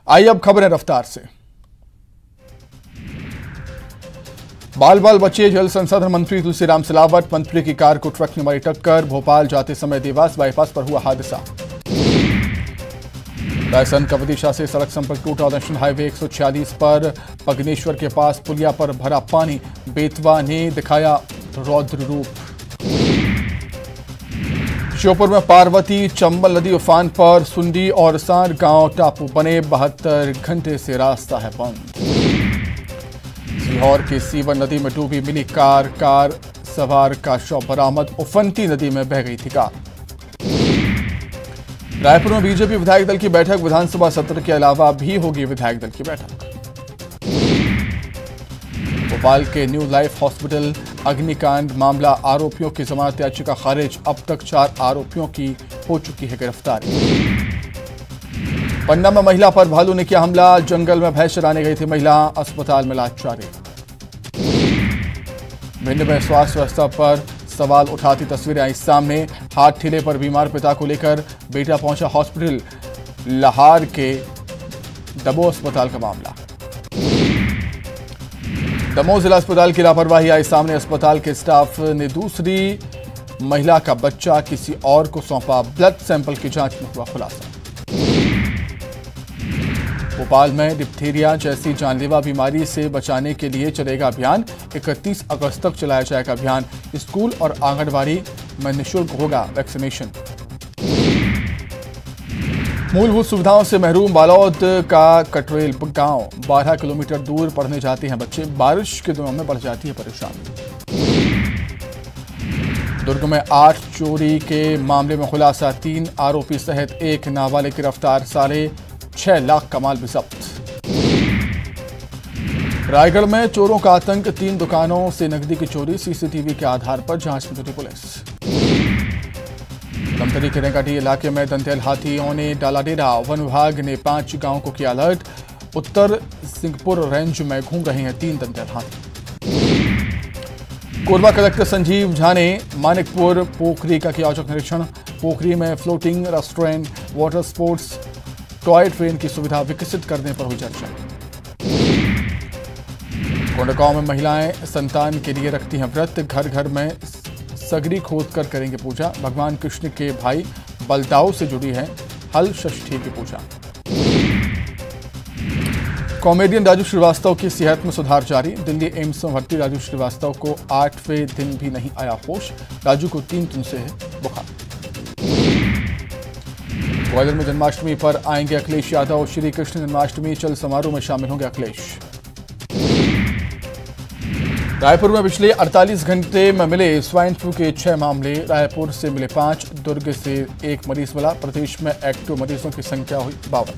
आइए अब खबरें रफ्तार से। बाल बाल बचे जल संसाधन मंत्री तुलसीराम सिलावट, मंत्री की कार को ट्रक ने मारी टक्कर। भोपाल जाते समय देवास बाईपास पर हुआ हादसा। रायसन का विदिशा से सड़क संपर्क टूटा। नेशनल हाईवे 146 पर पगनेश्वर के पास पुलिया पर भरा पानी। बेतवा ने दिखाया रौद्र रूप। श्योपुर में पार्वती चंबल नदी उफान पर। सुंडी और सार गांव टापू बने। 72 घंटे से रास्ता है बंद। सीहोर की सीवन नदी में डूबी मिनी कार सवार का शव बरामद। उफनती नदी में बह गई थी कार। रायपुर में बीजेपी विधायक दल की बैठक। विधानसभा सत्र के अलावा भी होगी विधायक दल की बैठक। भोपाल के न्यू लाइफ हॉस्पिटल अग्निकांड मामला। आरोपियों की जमानत याचिका खारिज। अब तक 4 आरोपियों की हो चुकी है गिरफ्तारी। पन्ना में महिला पर भालू ने किया हमला। जंगल में भैंस चराने गई थी महिला। अस्पताल में इलाज जारी। भिंड में स्वास्थ्य व्यवस्था पर सवाल उठाती तस्वीरें आई सामने। हाथ ठेले पर बीमार पिता को लेकर बेटा पहुंचा हॉस्पिटल। लाहौर के दमोह अस्पताल का मामला। दमोह जिला अस्पताल की लापरवाही आई सामने। अस्पताल के स्टाफ ने दूसरी महिला का बच्चा किसी और को सौंपा। ब्लड सैंपल की जांच में हुआ खुलासा। भोपाल में डिप्थीरिया जैसी जानलेवा बीमारी से बचाने के लिए चलेगा अभियान। 31 अगस्त तक चलाया जाएगा अभियान। स्कूल और आंगनबाड़ी में निःशुल्क होगा वैक्सीनेशन। मूलभूत सुविधाओं से महरूम बालौद का कटरेल गांव। 12 किलोमीटर दूर पढ़ने जाते हैं बच्चे। बारिश के दिनों में बढ़ जाती है परेशानी। दुर्ग में 8 चोरी के मामले में खुलासा। 3 आरोपी सहित 1 नाबालिग गिरफ्तार। 6.5 लाख का माल भी जब्त। रायगढ़ में चोरों का आतंक। 3 दुकानों से नकदी की चोरी। सीसीटीवी के आधार पर जांच में जुटी पुलिस। धमतरी के रेंगाटी इलाके में दंतैल हाथियों ने डाला डेरा। वन विभाग ने 5 गांवों को किया अलर्ट। उत्तर सिंहपुर रेंज में घूम रहे हैं 3 दंतैल हाथी। कोरबा कलेक्टर संजीव झा ने मानिकपुर पोखरी का किया औचक निरीक्षण। पोखरी में floating restaurant, water sports, toy train की सुविधा विकसित करने पर हुई चर्चा। कोंडागांव में महिलाएं संतान के लिए रखती हैं व्रत। घर घर में सगरी खोद कर करेंगे पूजा। भगवान कृष्ण के भाई बलदाऊ से जुड़ी है हल षष्ठी की पूजा। कॉमेडियन राजू श्रीवास्तव की सेहत में सुधार जारी। दिल्ली एम्स में भर्ती राजू श्रीवास्तव को 8वें दिन भी नहीं आया होश। राजू को 3 दिन से है बुखार। ग्वालियर में जन्माष्टमी पर आएंगे अखिलेश यादव। श्री कृष्ण जन्माष्टमी चल समारोह में शामिल होंगे अखिलेश। रायपुर में पिछले 48 घंटे में मिले स्वाइन फ्लू के 6 मामले। रायपुर से मिले 5। दुर्ग से 1 मरीज मिला। प्रदेश में एक्टिव मरीजों की संख्या हुई 52।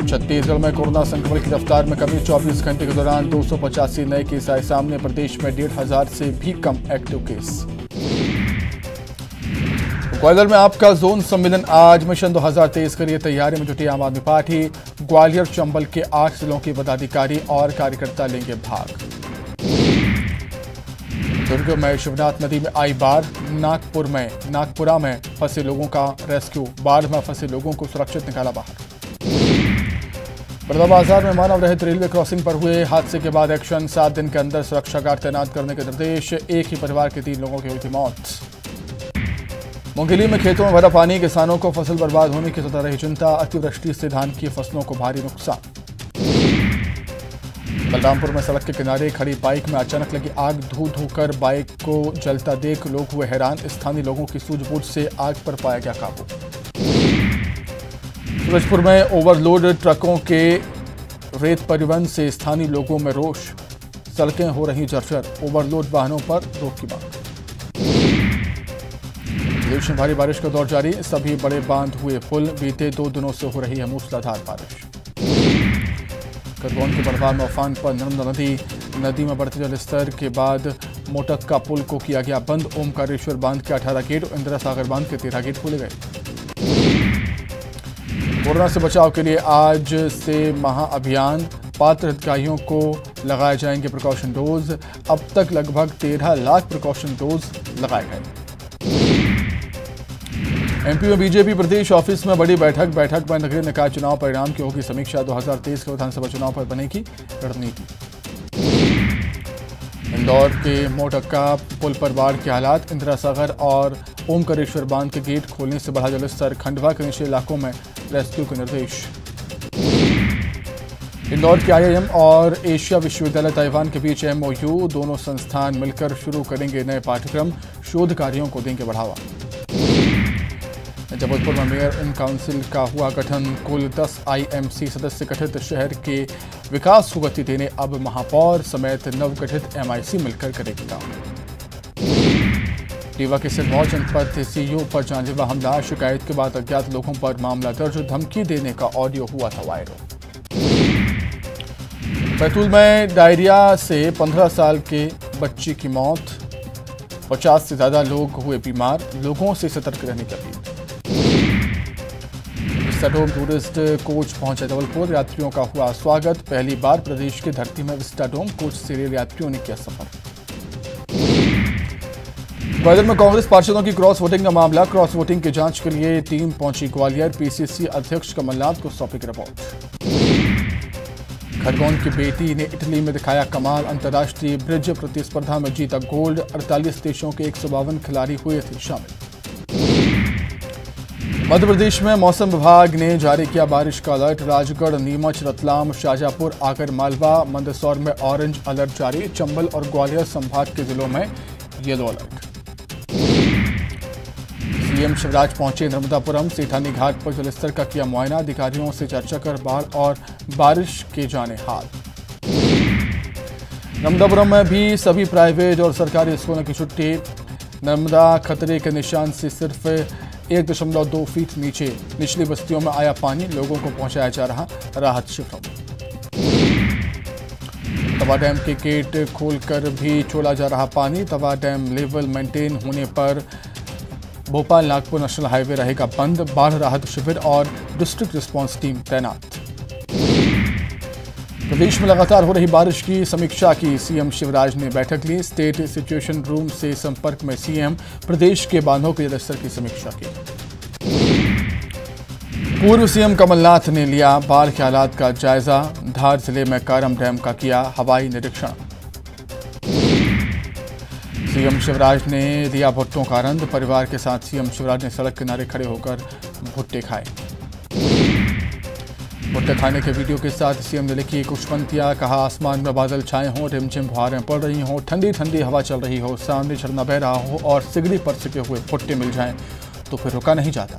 छत्तीसगढ़ में कोरोना संक्रमण की रफ्तार में कमी। 24 घंटे के दौरान 285 नए केस आए सामने। प्रदेश में 1,500 से भी कम एक्टिव केस। ग्वालियर में आपका जोन सम्मेलन आज। मिशन 2023 के लिए तैयारी में जुटी आम आदमी पार्टी। ग्वालियर चंबल के 8 जिलों के पदाधिकारी और कार्यकर्ता लेंगे भाग। दुर्ग में शिवनाथ नदी में आई बाढ़। नागपुरा में फंसे लोगों का रेस्क्यू। बाढ़ में फंसे लोगों को सुरक्षित निकाला बाहर। बलौदाबाजार में मानव रहित रेलवे क्रॉसिंग पर हुए हादसे के बाद एक्शन। 7 दिन के अंदर सुरक्षा गार्ड तैनात करने के निर्देश। एक ही परिवार के 3 लोगों की हुई थी मौत। मुंगेली में खेतों में भरा पानी। किसानों को फसल बर्बाद होने की सता रही चिंता। अतिवृष्टि से धान की फसलों को भारी नुकसान। बलरामपुर में सड़क के किनारे खड़ी बाइक में अचानक लगी आग। धू कर बाइक को जलता देख लोग हुए हैरान। स्थानीय लोगों की सूझबूझ से आग पर पाया गया काबू। सूरजपुर में ओवरलोड ट्रकों के रेत परिवहन से स्थानीय लोगों में रोष। सड़कें हो रही जर्जर। ओवरलोड वाहनों पर रोक की मांग। प्रदेश में भारी बारिश का दौर जारी। सभी बड़े बांध हुए फुल। बीते 2 दिनों से हो रही है मूसलाधार बारिश। खरगोन के बड़वा में उफान पर नर्मदा नदी में बढ़ते जलस्तर के बाद मोटक्का पुल को किया गया बंद। ओमकारेश्वर बांध के 18 गेट और इंदिरा सागर बांध के 13 गेट खोले गए। कोरोना से बचाव के लिए आज से महाअभियान। पात्र हितग्राहियों को लगाए जाएंगे प्रिकॉशन डोज। अब तक लगभग 13 लाख प्रिकॉशन डोज लगाए गए। एमपी में बीजेपी प्रदेश ऑफिस में बड़ी बैठक में नगरीय निकाय चुनाव परिणाम की होगी समीक्षा। 2023 के विधानसभा चुनाव पर बनेगी रणनीति। इंदौर के मोटक्का पुल पर बाढ़ के हालात। इंदिरा सागर और ओमकारेश्वर बांध के गेट खोलने से बढ़ा जलस्तर। खंडवा के निचले इलाकों में रेस्क्यू के निर्देश। इंदौर के आईआईएम और एशिया विश्वविद्यालय ताइवान के बीच एमओयू। दोनों संस्थान मिलकर शुरू करेंगे नए पाठ्यक्रम। शोध कार्यों को देंगे बढ़ावा। जबलपुर में मेयर इन काउंसिल का हुआ गठन। कुल 10 आईएमसी सदस्य गठित। शहर के विकास को गति देने अब महापौर समेत नवगठित एमआईसी मिलकर करेगी काम। रीवा के सिरमौर जनपद सीयू पर जानलेवा हमला। शिकायत के बाद अज्ञात लोगों पर मामला दर्ज। धमकी देने का ऑडियो हुआ था वायरल। बैतूल में डायरिया से 15 साल के बच्ची की मौत। 50 से ज्यादा लोग हुए बीमार। लोगों से सतर्क रहने की अपील। विस्टाडोम टूरिस्ट कोच पहुंचा जबलपुर। यात्रियों का हुआ स्वागत। पहली बार प्रदेश की धरती में विस्टाडोम कोच से रेल यात्रियों ने किया सफर। ग्वालियर में कांग्रेस पार्षदों की क्रॉस वोटिंग का मामला। क्रॉस वोटिंग की जांच के लिए टीम पहुंची ग्वालियर। पीसीसी अध्यक्ष कमलनाथ को सौंपी रिपोर्ट। खरगोन की बेटी ने इटली में दिखाया कमाल। अंतर्राष्ट्रीय ब्रिज प्रतिस्पर्धा में जीता गोल्ड। 48 देशों के 152 खिलाड़ी हुए थे शामिल। मध्य प्रदेश में मौसम विभाग ने जारी किया बारिश का अलर्ट। राजगढ़, नीमच, रतलाम, शाजापुर, आगर मालवा, मंदसौर में ऑरेंज अलर्ट जारी। चंबल और ग्वालियर संभाग के जिलों में येलो अलर्ट। सीएम शिवराज पहुंचे नर्मदापुरम। सेठानी घाट पर जलस्तर का किया मुआयना। अधिकारियों से चर्चा कर बाढ़ और बारिश के जाने हाल। नर्मदापुरम में भी सभी प्राइवेट और सरकारी स्कूलों की छुट्टी। नर्मदा खतरे के निशान से सिर्फ 1.2 फीट नीचे। निचली बस्तियों में आया पानी। लोगों को पहुंचाया जा रहा राहत शिविरों में। तवा डैम के गेट खोलकर भी छोड़ा जा रहा पानी। तवा डैम लेवल मेंटेन होने पर भोपाल नागपुर नेशनल हाईवे रहेगा बंद। बाढ़ राहत शिविर और डिस्ट्रिक्ट रिस्पांस टीम तैनात। प्रदेश में लगातार हो रही बारिश की समीक्षा की सीएम शिवराज ने बैठक ली। स्टेट सिचुएशन रूम से संपर्क में सीएम। प्रदेश के बांधों के जलस्तर की समीक्षा की। पूर्व सीएम कमलनाथ ने लिया बाढ़ के हालात का जायजा। धार जिले में कारम डैम का किया हवाई निरीक्षण। सीएम शिवराज ने लिया भुट्टों का आनंद। परिवार के साथ सीएम शिवराज ने सड़क किनारे खड़े होकर भुट्टे खाए। भुट्टे खाने के वीडियो के साथ सीएम ने लिखी कुछ पंक्तियां। कहा आसमान में बादल छाए हों, रिमझिम फुहारें पड़ रही हों, ठंडी ठंडी हवा चल रही हो, सामने झरना बह रहा हो और सिगड़ी पर सिके हुए भुट्टे मिल जाएं तो फिर रुका नहीं जाता।